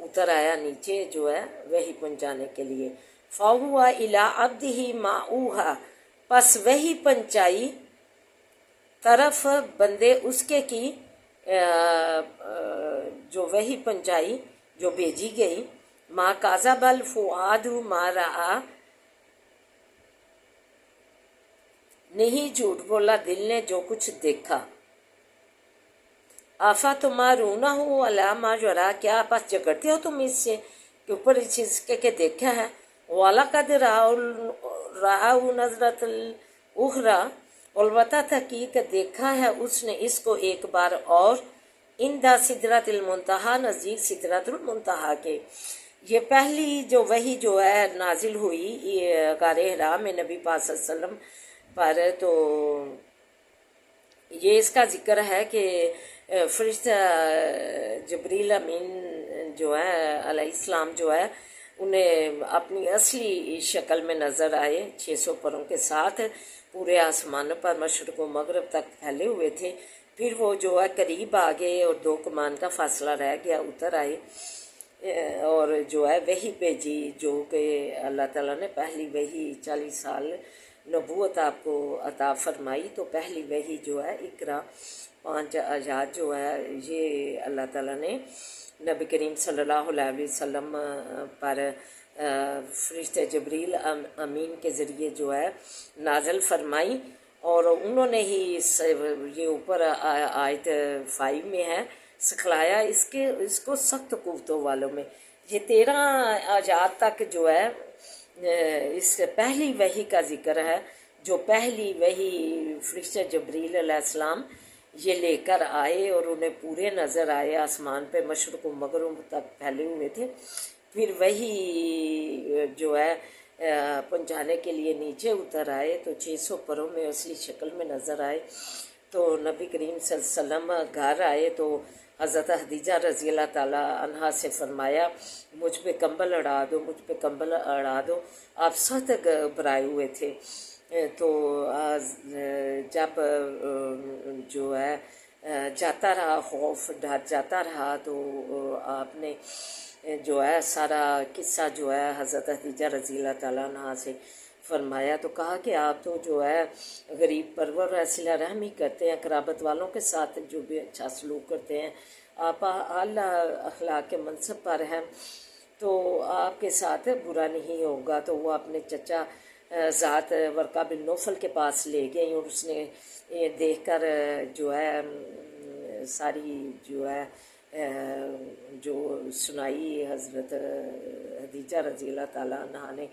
اتر آیا نیچے جو ہے وہی پہنچانے کے لیے۔ فَهُوَ إِلَىٰ عَبْدِهِ مَا أُوحَىٰ، پس وہی پہنچائی طرف بندے اس کے کی جو وہی پہنچائی جو بھیجی گئی۔ مَا كَذَبَ الْفُؤَادُ مَا رَأَىٰ، نہیں جھوٹ بولا دل نے جو کچھ دیکھا۔ أَفَتُمَارُونَهُ عَلَىٰ مَا يَرَىٰ، کیا بس جھگڑتے ہو تم اس سے کہ اوپر اس چیز کے دیکھا ہے۔ وَلَقَدْ رَآهُ نَظْرَةً أُخْرَىٰ، البتہ تحقیق دیکھا ہے اس نے اس کو ایک بار اور، عند سدرۃ المنتہیٰ، نزدیک سدرۃ المنتہیٰ کے۔ یہ پہلی جو وحی جو ہے نازل ہوئی غار حرا میں نبی پاک صلی اللہ علیہ وسلم پر، تو یہ اس کا ذکر ہے کہ فرشتہ جبریل امین جو ہے علیہ السلام جو ہے انہیں اپنی اصلی شکل میں نظر آئے، 600 پروں کے ساتھ پورے آسمان پر مشرق و مغرب تک پھیلے ہوئے تھے۔ پھر وہ جو ہے قریب آ گئے اور 2 کمان کا فاصلہ رہ گیا، اتر آئے اور جو ہے وحی بھیجی، جو کہ اللہ تعالیٰ نے پہلی وحی 40 سال نبوت آپ کو عطا فرمائی، تو پہلی وحی جو ہے اقرا 5 آیات جو ہے یہ اللہ تعالیٰ نے نبی کریم صلی اللہ علیہ وسلم پر فرشتہ جبریل امین کے ذریعے جو ہے نازل فرمائی، اور انہوں نے ہی یہ اوپر آیت 5 میں ہے سکھلایا اس کو سخت قوتوں والوں میں۔ یہ 13 آیات تک جو ہے اس سے پہلی وحی کا ذکر ہے، جو پہلی وحی فرشتہ جبریل علیہ السلام یہ لے کر آئے اور انہیں پورے نظر آئے، آسمان پہ مشرق و مغرب تک پھیلے ہوئے تھے۔ پھر وہی جو ہے پہنچانے کے لیے نیچے اتر آئے، تو 600 پروں میں اصلی شکل میں نظر آئے۔ تو نبی کریم صلی اللہ علیہ وسلم گھر آئے تو حضرت خدیجہ رضی اللہ تعالیٰ عنہا سے فرمایا مجھ پہ کمبل اڑا دو، مجھ پہ کمبل اڑا دو۔ آپ سخت گھبرائے ہوئے تھے، تو جب جو ہے جاتا رہا، خوف ڈر جاتا رہا، تو آپ نے جو ہے سارا قصہ جو ہے حضرت خدیجہ رضی اللہ تعالیٰ عنہ سے فرمایا، تو کہا کہ آپ تو جو ہے غریب پرور صلہ رحمی کرتے ہیں، قرابت والوں کے ساتھ جو بھی اچھا سلوک کرتے ہیں، آپ اعلیٰ اخلاق کے منصب پر ہیں، تو آپ کے ساتھ برا نہیں ہوگا۔ تو وہ اپنے چچا ذات ورقہ بن نوفل کے پاس لے گئی، اور اس نے دیکھ کر جو ہے ساری جو ہے جو سنائی حضرت خدیجہ رضی اللہ تعالیٰ عنہ نے،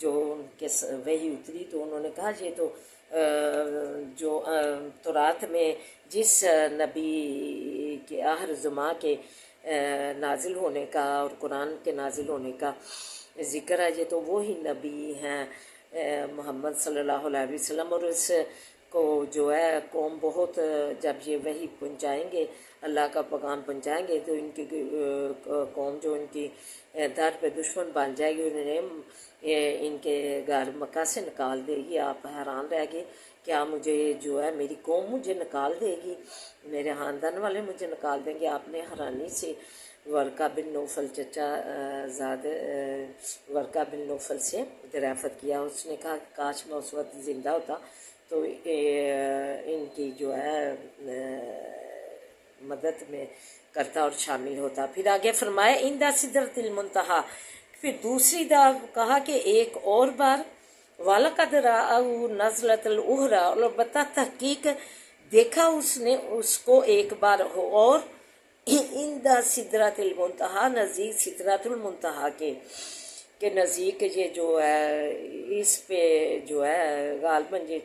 جو ان کے وحی اتری، تو انہوں نے کہا یہ تو جو تورات میں جس نبی کے آخر زماں کے نازل ہونے کا اور قرآن کے نازل ہونے کا ذکر ہے، یہ تو وہی نبی ہیں محمد صلی اللہ علیہ وسلم، اور اس کو جو ہے قوم بہت جب یہ وحی پہنچائیں گے، اللہ کا پیغام پہنچائیں گے، تو ان کی قوم جو ان کی در پہ دشمن بن جائے گی، انہیں ان کے گھر مکہ سے نکال دے گی۔ آپ حیران رہ گئے کیا مجھے جو ہے میری قوم مجھے نکال دے گی، میرے خاندان والے مجھے نکال دیں گے؟ آپ نے حیرانی سے ورقہ بن نوفل چچا زاد ورقہ بن نوفل سے دریافت کیا۔ اس نے کہا کہ کاش میں اس وقت زندہ ہوتا تو ان کی جو ہے مدد میں کرتا اور شامل ہوتا۔ پھر آگے فرمایا عند سدرۃ المنتہیٰ، پھر دوسری دفعہ کہا کہ ایک اور بار، وَلَقَدْ رَآهُ نَزْلَةً أُخْرَىٰ، اور البتہ تحقیق دیکھا اس نے اس کو ایک بار اور، عند سدرۃ المنتہیٰ، نزدیک سدرۃ المنتہیٰ کے نزدیک، یہ جو ہے اس پہ جو ہے غالباً یہ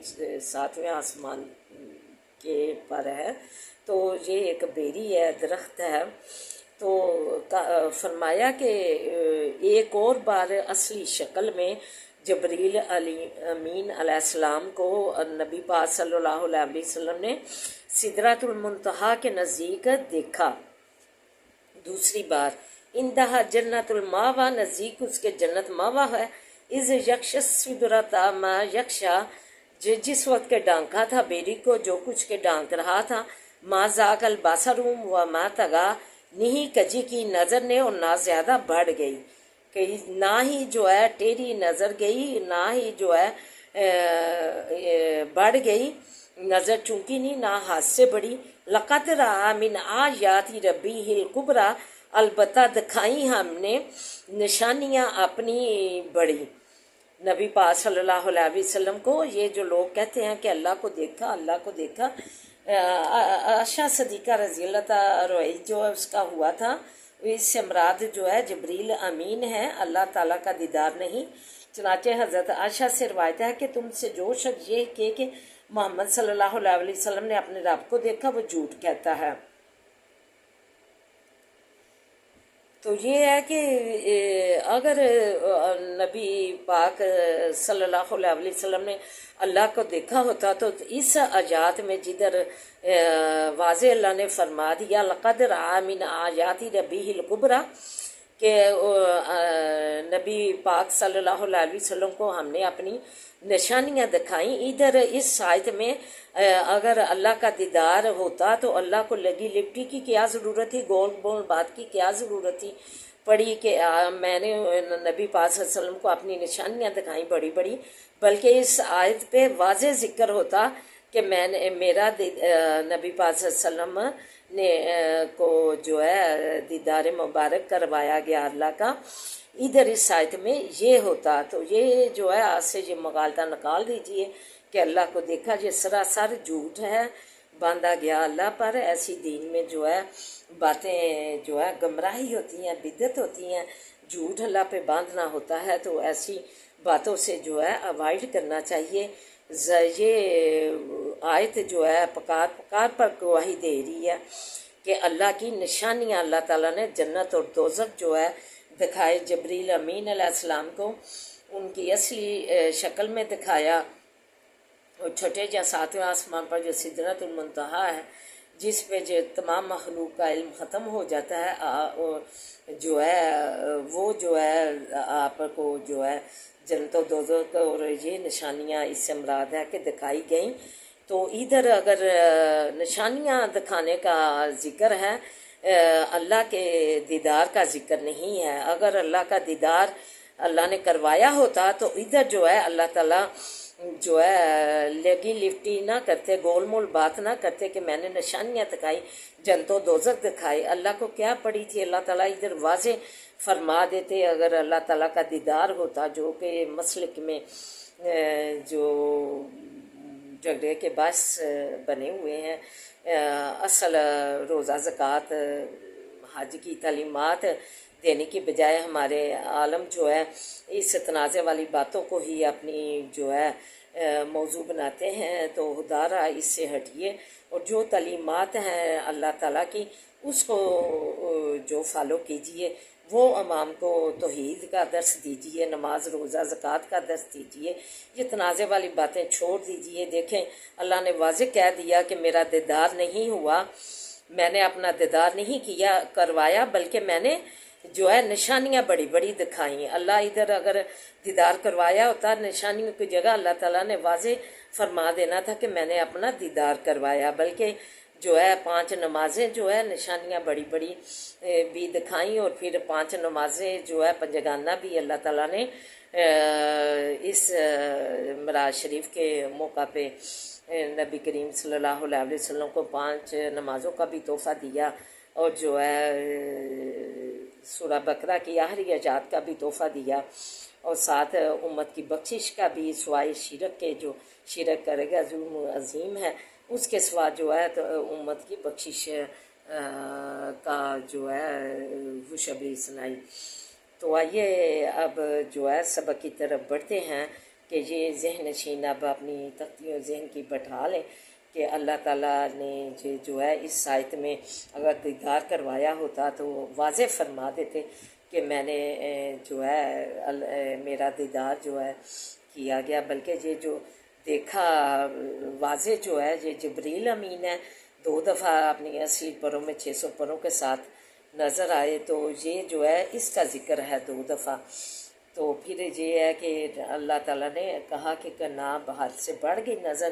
7ویں آسمان کے پر ہے، تو یہ ایک بیری ہے، درخت ہے۔ تو فرمایا کہ ایک اور بار اصلی شکل میں جبریل امین علیہ السلام کو نبی پاک صلی اللہ علیہ وسلم نے سدرۃ المنتہیٰ کے نزدیک دیکھا دوسری بار۔ اندہا جنت الماوا، نزدیک اس کے جنت ماوا ہے۔ از یکش سدرۃ ما یکشا، جس وقت کے ڈانکا تھا بیری کو جو کچھ کے ڈانک رہا تھا۔ ما ذاق البصر و ما طغیٰ، نہیں کجی کی نظر نے اور نہ زیادہ بڑھ گئی، کہ نہ ہی جو ہے ٹیڑھی نظر گئی، نہ ہی جو ہے بڑھ گئی نظر چونکی نہیں، نہ ہاتھ سے بڑی۔ لقد رأى من آیات ربیہ الکبریٰ، البتہ دکھائیں ہم نے نشانیاں اپنی بڑی نبی پاک صلی اللہ علیہ وسلم کو۔ یہ جو لوگ کہتے ہیں کہ اللہ کو دیکھا، اللہ کو دیکھا، عائشہ صدیقہ رضی اللہ تعالیٰ روئی جو اس کا ہوا تھا، اس سے مراد جو ہے جبریل امین ہے، اللہ تعالیٰ کا دیدار نہیں۔ چنانچہ حضرت عائشہ سے روایت ہے کہ تم سے جو شخص یہ کہ محمد صلی اللہ علیہ وسلم نے اپنے رب کو دیکھا، وہ جھوٹ کہتا ہے۔ تو یہ ہے کہ اگر نبی پاک صلی اللہ علیہ وسلم نے اللہ کو دیکھا ہوتا تو اس آیات میں جدھر واضح اللہ نے فرما دیا لقد رأى من آیات ربیہ الکبریٰ، کہ نبی پاک صلی اللہ علیہ وسلم کو ہم نے اپنی نشانیاں دکھائیں، ادھر اس آیت میں اگر اللہ کا دیدار ہوتا تو اللہ کو لگی لپٹی کی کیا ضرورت تھی، گول بول بات کی کیا ضرورت تھی پڑی کہ میں نے نبی پاک صلی اللہ علیہ وسلم کو اپنی نشانیاں دکھائیں بڑی بڑی، بلکہ اس آیت پہ واضح ذکر ہوتا کہ میں نے میرا نبی پاک صلی اللہ علیہ وسلم نے کو جو ہے دیدار مبارک کروایا گیا اللہ کا، ادھر اس آیت میں یہ ہوتا تو یہ جو ہے آج سے یہ مغالطہ نکال دیجئے کہ اللہ کو دیکھا، یہ سراسر جھوٹ ہے، باندھا گیا اللہ پر۔ ایسی دین میں جو ہے باتیں جو ہے گمراہی ہوتی ہیں، بدعت ہوتی ہیں، جھوٹ اللہ پہ باندھنا ہوتا ہے، تو ایسی باتوں سے جو ہے اوائڈ کرنا چاہیے۔ یہ آیت جو ہے پکار پکار پر گواہی دے رہی ہے کہ اللہ کی نشانیاں اللہ تعالیٰ نے جنت اور دوزخ جو ہے دکھائے جبریل امین علیہ السلام کو، ان کی اصلی شکل میں دکھایا، اور چھٹے یا ساتویں آسمان پر جو سدرۃ المنتہا ہے، جس پہ جو تمام مخلوق کا علم ختم ہو جاتا ہے، جو ہے وہ جو ہے آپ کو جو ہے جنت و دوزخ اور یہ نشانیاں اس سے مراد ہے کہ دکھائی گئیں۔ تو ادھر اگر نشانیاں دکھانے کا ذکر ہے، اللہ کے دیدار کا ذکر نہیں ہے۔ اگر اللہ کا دیدار اللہ نے کروایا ہوتا تو ادھر جو ہے اللہ تعالیٰ جو ہے لگی لفٹی نہ کرتے، گول مول بات نہ کرتے کہ میں نے نشانیاں دکھائی، جنت و دوزخ دکھائے، اللہ کو کیا پڑی تھی، اللہ تعالیٰ ادھر واضح فرما دیتے۔ اگر اللہ تعالیٰ کا دیدار ہوتا، جو کہ مسلک میں جو جھگڑے کے باعث بنے ہوئے ہیں، اصل روزہ زکوٰۃ حج کی تعلیمات دینے کی بجائے ہمارے عالم جو ہے اس تنازع والی باتوں کو ہی اپنی جو ہے موضوع بناتے ہیں، تو خدارا اس سے ہٹیے اور جو تعلیمات ہیں اللہ تعالیٰ کی اس کو جو فالو کیجئے، وہ عوام کو توحید کا درس دیجئے، نماز روزہ زکوٰۃ کا درس دیجئے، یہ تنازع والی باتیں چھوڑ دیجئے۔ دیکھیں اللہ نے واضح کہہ دیا کہ میرا دیدار نہیں ہوا، میں نے اپنا دیدار نہیں کیا کروایا، بلکہ میں نے جو ہے نشانیاں بڑی بڑی دکھائیں۔ اللہ ادھر اگر دیدار کروایا ہوتا، نشانیوں کی جگہ اللہ تعالیٰ نے واضح فرما دینا تھا کہ میں نے اپنا دیدار کروایا، بلکہ جو ہے 5 نمازیں جو ہے نشانیاں بڑی بڑی بھی دکھائیں، اور پھر 5 نمازیں جو ہے پنجگانہ بھی اللہ تعالیٰ نے اس معراج شریف کے موقع پہ نبی کریم صلی اللہ علیہ وسلم کو 5 نمازوں کا بھی تحفہ دیا، اور جو ہے سورہ بقرہ کی آخری آیات کا بھی تحفہ دیا، اور ساتھ امت کی بخشش کا بھی، سوائے شرک کے، جو شرک کرے گا ظلم عظیم ہے، اس کے سوا جو ہے تو امت کی بخشش کا جو ہے خوشخبری سنائی۔ تو آئیے اب جو ہے سبق کی طرف بڑھتے ہیں کہ یہ ذہن نشین اب اپنی تختیوں ذہن کی بٹھا لیں کہ اللہ تعالیٰ نے جو ہے اس آیت میں اگر دیدار کروایا ہوتا تو واضح فرما دیتے کہ میں نے جو ہے میرا دیدار جو ہے کیا گیا، بلکہ یہ جو دیکھا واضح جو ہے یہ جبریل امین ہے، 2 دفعہ اپنی اصلی پروں میں 600 پروں کے ساتھ نظر آئے، تو یہ جو ہے اس کا ذکر ہے 2 دفعہ۔ تو پھر یہ ہے کہ اللہ تعالیٰ نے کہا کہ نہ حد سے بڑھ گئی نظر،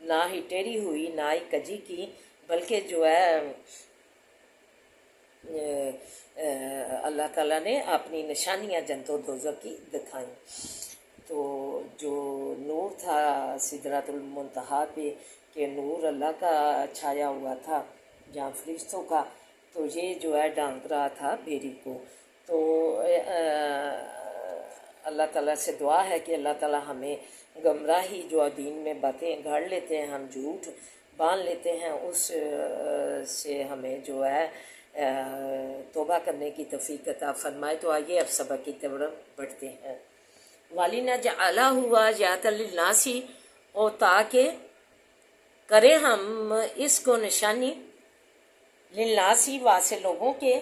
نہ ہی ٹیڑھی ہوئی، نہ ہی کجی کی، بلکہ جو ہے اللہ تعالیٰ نے اپنی نشانیاں جنت و دوزخ کی دکھائیں۔ تو جو نور تھا سدرۃ المنتہا پہ، کہ نور اللہ کا چھایا ہوا تھا جہاں فرشتوں کا، تو یہ جو ہے ڈانگ رہا تھا بھیڑی کو۔ تو اللہ تعالیٰ سے دعا ہے کہ اللہ تعالیٰ ہمیں گمراہی جو دین میں باتیں گھڑ لیتے ہیں، ہم جھوٹ باندھ لیتے ہیں، اس سے ہمیں جو ہے توبہ کرنے کی توفیق عطا فرمائے۔ تو آئیے اب سبق کی طرف بڑھتے ہیں۔ وَلِنَجْعَلَهُ آیَةً لِلنَّاسِ، اور تاکہ کرے ہم اس کو نشانی، للناسی واسے لوگوں کے،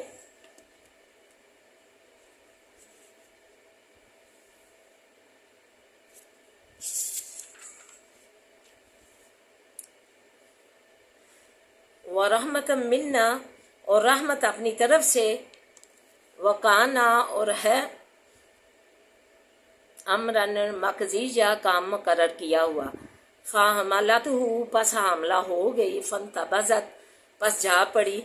وَرَحْمَةً مِنَّا، اور رحمت اپنی طرف سے، وَقَانَا، اور ہے امراً مقضیہ، کام مقرر کیا ہوا، فَحَمَلَتْهُ، پس حاملہ ہو گئی، فَانْتَبَذَتْ، پس جا پڑی،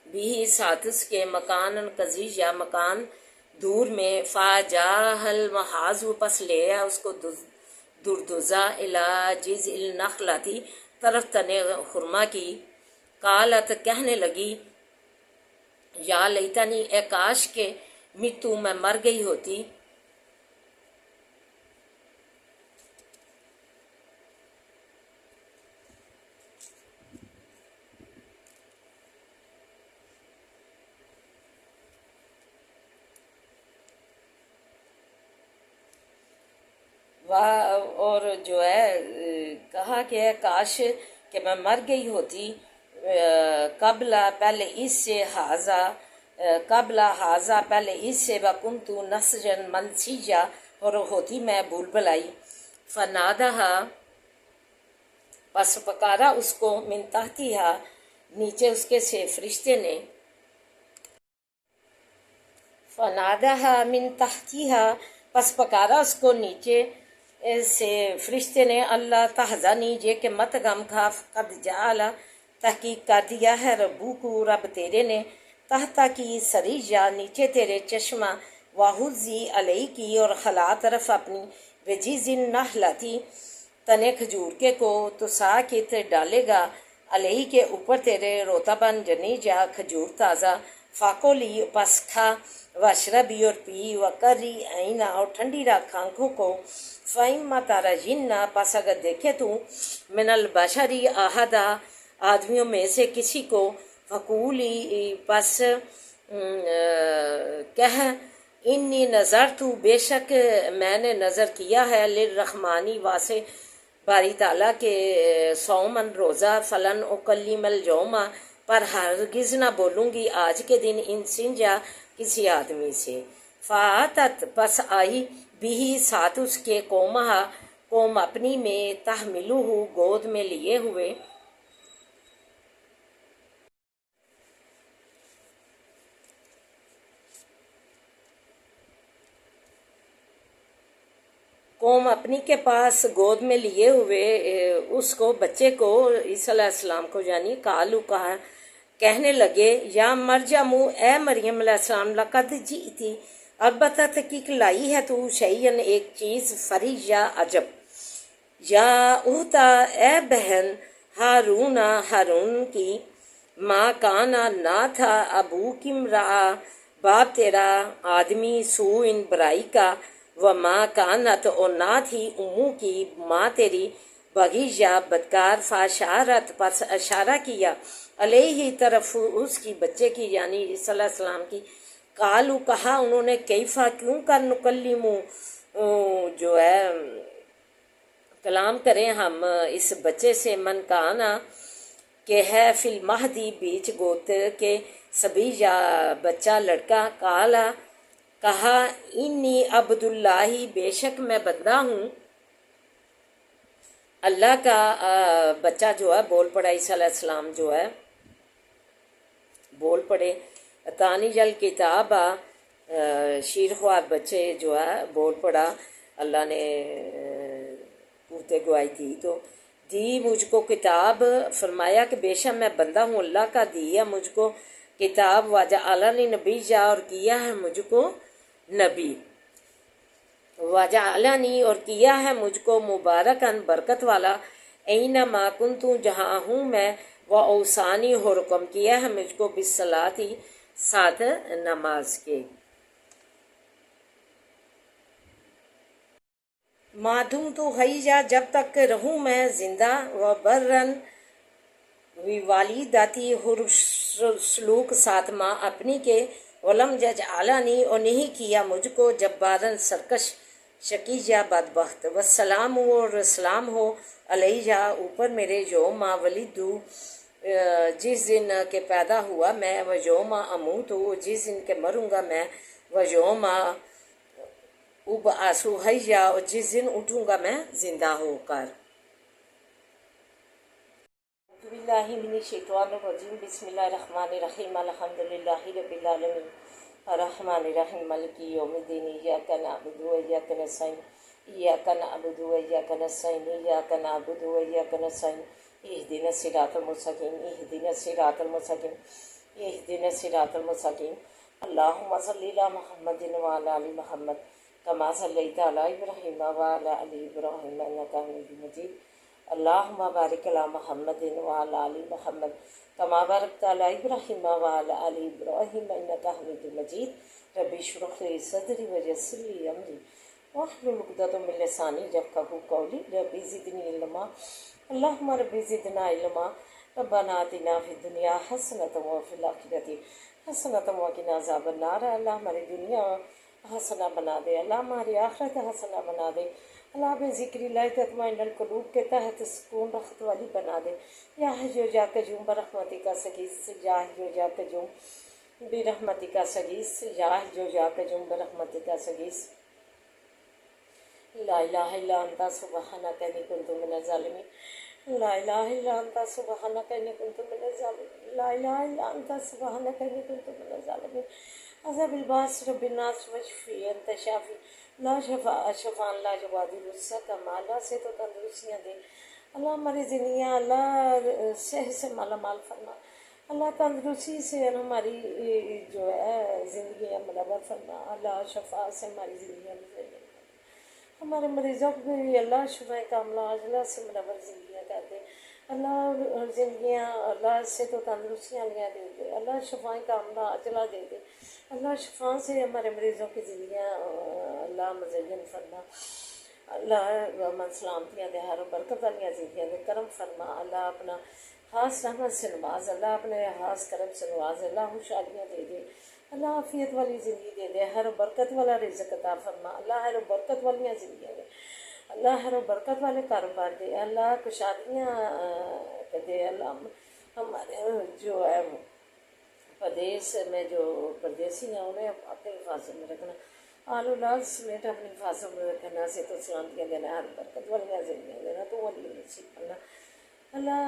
بھی ساتھ اس کے، مکان قضیہ، مکان دور میں، فَجَاءَهَا الْمَخَاضُ، پس لے آیا اس کو دردزہ، إِلَىٰ جِذْعِ النَّخْلَةِ، طرف تنے خرما کی، قالت، کہنے لگی، یا لیتنی، اے کاش کہ متو، میں مر گئی ہوتی، اور جو ہے کہا کہ اے کاش کہ میں مر گئی ہوتی، قبل، پہلے اس سے، قبل حاضہ، پہلے اس سے، وَكُنْتُ نَسْجًا مَنْسِيًّا، اور ہوتی میں بھول بھلائی، فَنَادَہَا، پس پکارا اس کو، مِن تحتہا، نیچے اس کے سے فرشتے نے، فَنَادَہَا مِن تحتہا، پس پکارا اس کو نیچے سے فرشتے نے، اللہ تحزنی، یہ کہ مت غم کھا، قد جعل، تحقیق کر دیا ہے، ربک، رب تیرے نے، تحتا کی، سریجا، نیچے تیرے چشمہ، وَحُزِّی علیکی، اور خلا طرف اپنی، بجیز النخلتی، تنے کھجور کے کو، تساکت، ڈالے گا، علیہ کے اوپر تیرے، رطباً جنیجا، کھجور تازہ، فَکُلِی، پس کھا، وَاشْرَبِی، اور پی، وَقَرِّی عَیْنَا، اور ٹھنڈی رکھ آنکھوں کو، فَإِمَّا تَرَیِنَّ، پس اگر دیکھے تو، مِنَ الْبَشَرِ أَحَدًا، آدمیوں میں سے کسی کو، فَقُولِی، پس کہہ، انی نظرت، بے شک میں نے نظر کیا ہے، للرحمٰن، واسے باری تعالیٰ کے، صوماً، روزہ، فلن اکلم اليوم، پر ہرگز نہ بولوں گی آج کے دن، انسنجا، کسی آدمی سے، فاتت، پس آئی، بھی ساتھ اس کے، قومہا، قوم اپنی میں، تحملہ، گود میں لیے ہوئے، قوم اپنی کے پاس گود میں لیے ہوئے اس کو، بچے کو، عیسیٰ علیہ السلام کو، یعنی قالو، کہا، کہنے لگے، یا مریم، اے مریم علیہ السلام، لقد جئتی، البتہ تحقیق لائی ہے تو، شیئن، ایک چیز، فریّا، عجب، یا اختا، اے بہن، ہارون، ہارون کی، ماں کانا، نہ تھا، ابوک امرأ، باپ تیرا، آدمی، سوء، برائی کا، وما کانت، اور نہ تھی، امو کی، ماں تیری، بغیہ، بدکار، فاشارت، پس اشارہ کیا، علیہ، طرف اس کی، بچے کی، یعنی عیسیٰ علیہ السلام کی، قالو، کہا انہوں نے، کیفا، کیوں کر، نکلم، جو ہے کلام کریں ہم اس بچے سے، من کانا، کہ ہے، فی المہدی، بیچ گوت کے، سبی، یا بچہ، لڑکا، کالا، کہا، انی عبد اللہ، بے شک میں بندہ ہوں اللہ کا۔ بچہ جو ہے بول پڑا، عیسیٰ علیہ السلام جو ہے بول پڑے، تانی جل کتاب، شیر خوار بچے جو ہے بول پڑا، اللہ نے پورتے گواہی دی، تو دی مجھ کو کتاب، فرمایا کہ بے شک میں بندہ ہوں اللہ کا، دیا مجھ کو کتاب، وجعلنی نبی جا، اور کیا ہے مجھ کو نبی، وجعلنی اور کیا ہے مجھ کو مبارکن برکت والا، اینما کنتوں جہاں ہوں میں، و اوصانی اور حکم کیا ہے مجھ کو بالصلاۃ ساتھ نماز کے، معدوم تو حیّا جب تک کہ رہوں میں زندہ، و برن والدتی اور سلوک ساتھ ماں اپنی کے، ولم یجعلنی اور نہیں کیا مجھ کو جبارن سرکش، شقیّا بدبخت، والسلام اور سلام ہو علیہ اوپر میرے، جو ماں ولدتُ جس دن کے پیدا ہوا میں، و یوم اموت جس دن کے مروں گا میں، و یوم ابعث حیّا اور جس دن اٹھوں گا میں زندہ ہو کر۔ اعوذ باللہ من الشیطان الرجیم، بسم اللہ الرحمن الرحیم، الحمد للہ رب العالمین، الرحمن الرحیم، مالک یوم الدین، ایاک نعبد و ایاک نستعین، ایاک نعبد و ایاک نستعین، ایاک نعبد و ایاک نستعین، اہدنا الصراط المستقیم، اہدنا الصراط المستقیم، اہدنا الصراط المستقیم، اللہم صلی علی محمد وعلی آل محمد کما صلیت علی ابراہیم وعلی آل ابراہیم انک حمید مجید، اللہم بارک علی محمد وعلی آل محمد کما بارکت علی ابراہیم وعلی آل ابراہیم انک حمید مجید، رب اشرح لی صدری ویسر لی امری واحلل عقدۃ من لسانی یفقہوا قولی، رب زدنی علما، اللہم رب زدنا علما، ربنا آتنا فی الدنیا حسنۃ وفی الآخرۃ حسنۃ وقنا عذاب النار، اللہ ہماری دنیا حسنہ بنا دے، اللہ ہماری آخرت حسنہ بنا دے، اللہ بذکر اللہ تطمئن القلوب کے تحت سکون رخت والی بنا دے، یا حی یا قیوم برحمتک استغیث، یا حی یا قیوم برحمتک استغیث، یا حی یا قیوم برحمتک استغیث، لا الہ الا انت سبحانک انی کنت من الظالمین، لا الہ الا انت سبحانک انی کنت من الظالمین، لا الہ الا انت سبحانک انی کنت من الظالمین، عذاب الباس رب الناس وشفی انت شافی، لا شفاء شفاء لا یغادر سقما، اللہ سے تو تندرستیاں دے، اللہ ہماری زندگیاں اللہ صحت سے مالا مال فرما، اللہ تندرستی سے ہماری جو ہے زندگیاں منور فرما، اللہ شفا سے ہماری زندگیاں مزین، ہمارے مریضوں کو بھی اللہ شفائے کاملہ اللہ سے منور زندگیاں کر دے، اللہ زندگیاں اللہ سے تو تندرستیاں لیا دے دے، اللہ شفائے کاملہ اجلا دے دے، اللہ شفا سے ہمارے مریضوں کی زندگیاں اللہ مزین فرما، اللہ امن سلامتیاں دے، ہر برکت والیاں زندگیاں دے، کرم فرما، اللہ اپنا خاص رحمت سے نواز، اللہ اپنے خاص کرم سے نواز، اللہ خوشحالیاں دے دے، اللہ عافیت والی زندگی دے دے، ہر برکت والا رزق عطا فرما، اللہ ہر برکت والیاں زندگیاں دے، اللہ ہر برکت والے کاروبار دے، اللہ کشادیاں دے، اللہ ہمارے جو ہے پردیس میں جو پردیسی ہیں انہیں اپنے حفاظت میں رکھنا، آل اولاد سمیت اپنی حفاظت میں رکھنا، سے تو سلامتیاں دینا، ہر برکت والیاں زندگیاں دینا، تو ولی نصیب کرنا، اللہ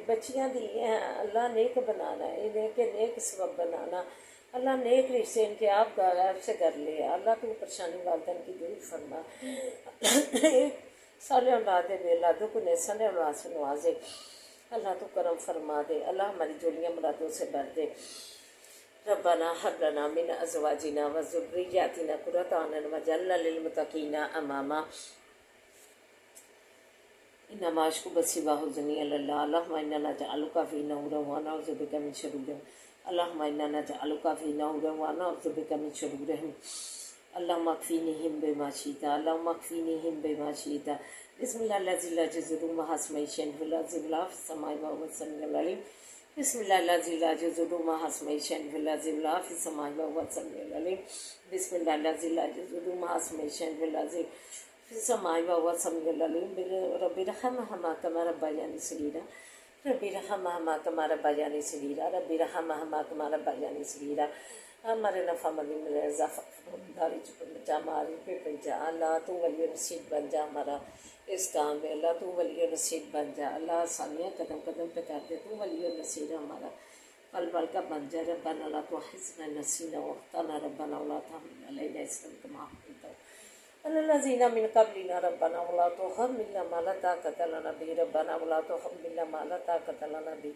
بچیاں دی ہیں اللہ نیک بنانا، انہیں کے نیک سبب بنانا، اللہ نیک رشتے ان کے آپ سے کر لے، اللہ کی پریشانی والدین کی دور فرما، سارے اولاد بے اولادوں کو نیسان اولاد سے نوازے، اللہ تو کرم فرما دے، اللہ ہماری جولیاں مرادوں سے بھر دے، ربنا هب لنا من ازواجنا وذرياتنا قرة اعين واجعلنا للمتقين اماما، انما اشكو بثي وحزني الى الله، اللهم انا نجعلك في نحورهم ونعوذ بك من شرورهم، اللهم انا نجعلك في نحورهم ونعوذ بك من شرورهم، اللهم اكفنيهم بما شئت، اللهم اكفنيهم بما شئت، بسم الله الذي لا يضر مع اسمه شيء في الارض ولا في السماء وهو السميع العليم، بسم الله الذي لا يضر مع اسمه شيء في الارض ولا في السماء وهو السميع العليم، بسم الله الذي لا يضر مع اسمه شيء في الارض في السماء وهو السميع العليم، رب ارحمهما كما ربياني صغيرا، رب ارحمهما كما ربياني صغيرا، رب ارحمهما كما ربياني صغيرا، ہمارے نفع مندی میں اضافہ داری چکن بچا، ہماری پہ پہنچا، اللہ تو ولی نصیب بن جا ہمارا اس کام میں، اللہ تو ولی نصیب بن جا، اللہ آسانیاں قدم قدم پہ کر دے، تو ولی نصیب ہمارا پل پل کا بن جا، ربنا لا تؤاخذنا إن نسينا وأخطأنا، ربنا ولا تحمل علينا إصرا كما حملته الذين من قبلنا ربنا ولا تحملنا ما لا طاقة لنا به ربنا ولا تحملنا ما لا طاقة لنا به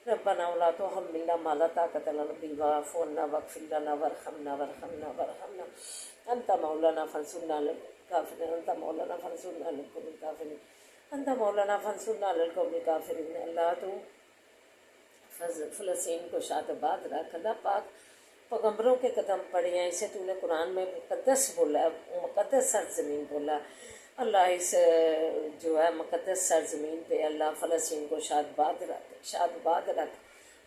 ربنا ولا تحملنا ما لا طاقة لنا به واعف عنا واغفر لنا وارحمنا أنت مولانا فانصرنا على الكافرين أنت مولانا فانصرنا على القوم الكافرين أنت مولانا فانصرنا على القوم الكافرين اللہ تو فلسطین کو شاد آباد رکھ اللہ پاک پیغمبروں کے قدم پڑے ہیں، اسے تو نے قرآن میں مقدس بولا، مقدس سرزمین بولا، اللہ اس جو ہے مقدس سرزمین پہ اللہ فلسطین کو شاد باد رکھ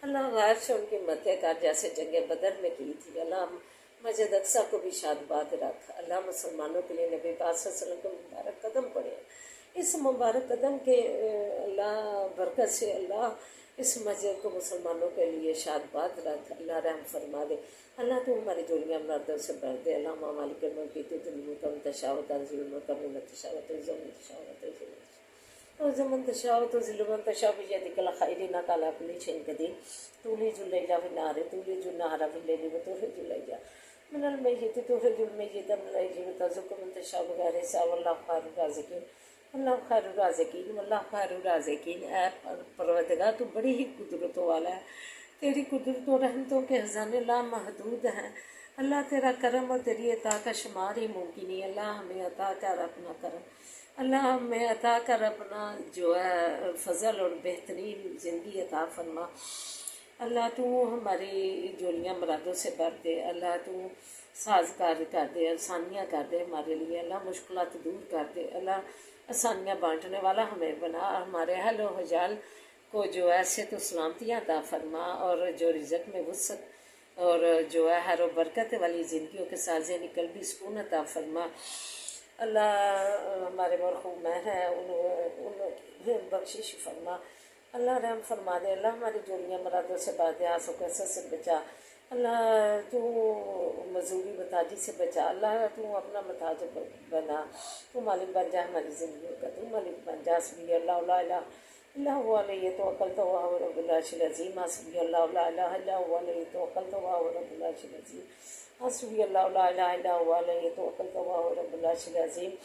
اللہ غیر سے ان کی مدد کر جیسے جنگ بدر میں کی تھی، اللہ مسجد اقصیٰ کو بھی شاد باد رکھ اللہ مسلمانوں کے لیے نبی پاک صلی اللہ علیہ وسلم کے مبارک قدم پڑے ہیں، اس مبارک قدم کے اللہ برکت سے اللہ اس مسجد کو مسلمانوں کے لیے شاد باد رکھ اللہ رحم فرما دے اللہ تو ہماری جوڑیاں مرادوں سے بھر دے اللہ مالک الملک ظلم کم تشاوت ظلم کم تشاوت ظلم تشاوت وزمن تشاوت ظلم تشاوت بيدك الخير انك على كل شيء قدير تولج الليل في النهار تولج النهار في الليل وتخرج الليل من الميت تخرج الميت من الحي وترزق من تشاء بغير حساب والله خير الرازقين اللہ خیر الرازقین اللہ خیر الرازقین۔ اے پروردگار تو بڑی ہی قدرتوں والا ہے، تیری قدرت و رحمتوں کے خزانے لامحدود ہیں، اللہ تیرا کرم اور تیری عطا کا شمار ہی ممکن نہیں، اللہ ہمیں عطا کر اپنا کرم، اللہ ہمیں عطا کر اپنا جو ہے فضل اور بہترین زندگی عطا فرما، اللہ تو ہماری جوڑیاں مرادوں سے بھر دے، اللہ تو سازگار کر دے، آسانیاں کر دے ہمارے لیے، اللہ مشکلات دور کر دے، اللہ آسانیاں بانٹنے والا ہمیں بنا، ہمارے اہل و حجال کو جو ہے صحت و سلامتیاں عطا فرما، اور جو رزق میں وسعت اور جو ہے ہر و برکت والی زندگیوں کے ساتھ ذہنی قلبی سکون عطا فرما، اللہ ہمارے مرحوم ہیں ان بخشش فرما، اللہ رحم فرما دے، اللہ ہماری جوڑیاں مرادوں سے بات آسوں کو سے بچا، اللہ تو مزوری محتاجی سے بچا، اللہ تو اپنا محتاج بنا، تو مالک بن جا ہماری زندگیوں کا، تو مالک بن جا، حسبی اللہ لا الہ الا هو علیہ توکلت وهو رب العرش العظیم، حسبی اللہ لا الہ الا هو علیہ توکلت وهو رب العرش العظیم، حسبی اللہ لا الہ الا هو علیہ توکلت وهو رب العرش العظیم۔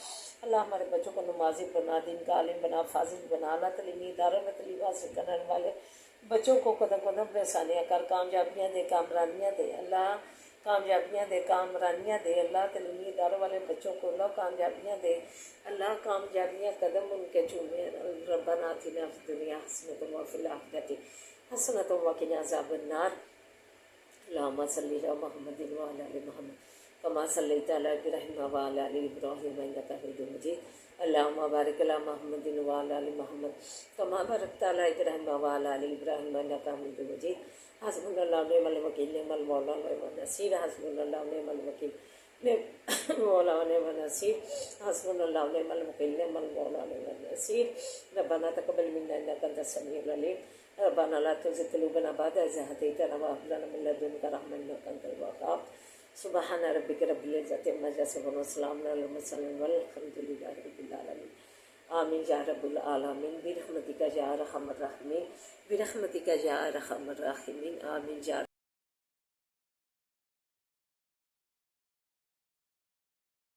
اللہ ہمارے بچوں کو نمازی بنا، دین کا عالم بنا، فاضل بنا، اللہ تعلیمی اداروں میں تعلیم حاصل کرنے والے بچوں کو قدم قدم پہ آسانیاں کر، کامیابیاں دے، کامرانیاں دے، اللہ کامیابیاں دے، کامرانیاں دے، اللہ تعلیمی اداروں والے بچوں کو اللہ کامیابیاں دے، اللہ کامیابیاں قدم ان کے چومے، ربنا آتنا فی الدنیا حسنۃ وفی الآخرۃ حسنۃ وقنا عذاب النار، اللہم صلی علی محمد وعلی آل محمد کما صلیت علی ابراہیم وعلی آل ابراہیم انک حمید مجید، اللہم بارک علی محمد وعلی آل محمد کما بارکت علی ابراہیم وعلی آل ابراہیم انک حمید مجید، حسبنا اللہ ونعم الوکیل نعم المولا ونعم النصیر، حسبنا اللہ ونعم الوکیل نعم المولا ونعم النصیر، حسبنا اللہ ونعم الوکیل نعم المولا ونعم النصیر، ربنا تقبل منا انک انت السمیع العلیم، ربنا لا تزغ قلوبنا بعد إذ هديتنا وهب لنا من لدنك رحمة إنك أنت الوهاب، سبحان ربك رب العزة عما يصفون وسلام على المرسلين والحمد لله رب العالمين، آمین یا رب العالمین، برحمتک یا ارحم الراحمین، برحمتک یا ارحم الراحمین، آمین یا